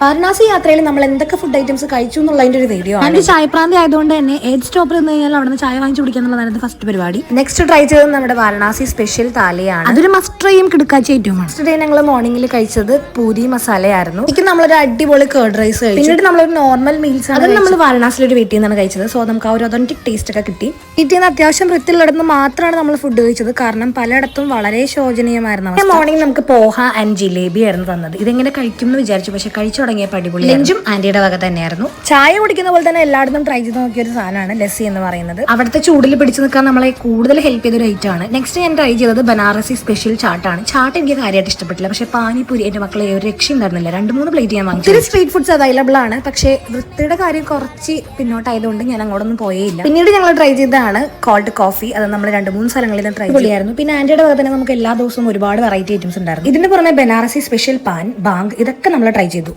വാരണാസി യാത്രയിൽ നമ്മൾ എന്തൊക്കെ ഫുഡ് ഐറ്റംസ് കഴിച്ചു എന്നുള്ളതിന്റെ ഒരു വീഡിയോ ആണ്. എന്റെ ചായപ്രാന്തി ആയതുകൊണ്ട് തന്നെ ഏത് സ്റ്റോപ്പിൽ നിന്ന് കഴിഞ്ഞാൽ അവിടെ നിന്ന് ചായ വാങ്ങിച്ചു കുടിക്കുക എന്നുള്ളതാണ് ഫസ്റ്റ് പരിപാടി. നെക്സ്റ്റ് ട്രൈ ചെയ്തത് നമ്മുടെ വാരണാസി സ്പെഷ്യൽ താലിയാണ്. അതൊരു മസ്റ്റ് ട്രൈയും കിടക്കാച്ച ഐറ്റമാണ്. നെക്സ്റ്റ് ഡേ ഞങ്ങൾ മോർണിംഗിൽ കഴിച്ചത് പൂരി മസാലയായിരുന്നു. എനിക്ക് നമ്മളൊരു അടിപൊളി കേർഡ് റൈസ് കഴിച്ചു. പിന്നീട് നമ്മളൊരു നോർമൽ മീൽസ് ആണ് നമ്മൾ വാരണാസിയിൽ ഒരു വീട്ടിൽ നിന്നാണ് കഴിച്ചത്. സോ നമുക്ക് ആ ഒരു ഒതന്റിക് ടേസ്റ്റ് ഒക്കെ കിട്ടി. വീട്ടിൽ നിന്ന് അത്യാവശ്യം വൃത്തിയുള്ളിടത്ത് മാത്രമാണ് നമ്മൾ ഫുഡ് കഴിച്ചത്. കാരണം പലയിടത്തും വളരെ ശോചനീയമായിരുന്നു. മോർണിംഗ് നമുക്ക് പോഹ ആൻഡ് ജിലേബി ആയിരുന്നു തന്നത്. ഇതെങ്ങനെ കഴിക്കും എന്ന് വിചാരിച്ചു, പക്ഷെ കഴിച്ചു തുടങ്ങിയപ്പോൾ അടിപൊളി. ആന്റിയുടെ വക തന്നെയായിരുന്നു. ചായ കുടിക്കുന്ന പോലെ തന്നെ എല്ലായിടത്തും ട്രൈ ചെയ്ത് നോക്കിയ ഒരു സാധനമാണ് ലസ്സി എന്ന് പറയുന്നത്. അവിടുത്തെ ചൂടിൽ പിടിച്ചു നിൽക്കാൻ നമ്മളെ കൂടുതൽ ഹെൽപ്പ് ചെയ്ത ഒരു ഐറ്റം ആണ്. നെക്സ്റ്റ് ഞാൻ ട്രൈ ചെയ്തത് ബനാറസി സ്പെഷ്യൽ ചാട്ടാണ്. ചാട്ട് എനിക്ക് കാര്യമായിട്ട് ഇഷ്ടപ്പെട്ടില്ല, പക്ഷെ പാനിപൂരി എന്റെ മക്കളെ ഒരു രക്ഷ ഉണ്ടായിരുന്നില്ല. 2-3 പ്ലേറ്റ് ഞാൻ വാങ്ങിച്ചു. ഒത്തിരി സ്ട്രീറ്റ് ഫുഡ്സ് അവൈലബിൾ ആണ്, പക്ഷേ വൃത്തിയുടെ കാര്യം കുറച്ച് പിന്നോട്ടായതുകൊണ്ട് ഞാൻ അങ്ങോട്ടൊന്നും പോയേയില്ല. പിന്നീട് ഞങ്ങൾ ട്രൈ ചെയ്തതാണ് കോൾഡ് കോഫി. അത് നമ്മൾ 2-3 സ്ഥലങ്ങളിൽ ട്രൈ ചെയ്യായിരുന്നു. പിന്നെ ആന്റിയുടെ വക തന്നെ നമുക്ക് എല്ലാ ദിവസവും ഒരുപാട് വെറൈറ്റി ഐറ്റംസ് ഉണ്ടായിരുന്നു. ഇതിന് പുറമെ ബനാറസി സ്പെഷ്യൽ പാൻ, ബാങ്ക് ഇതൊക്കെ നമ്മൾ ട്രൈ ചെയ്തു.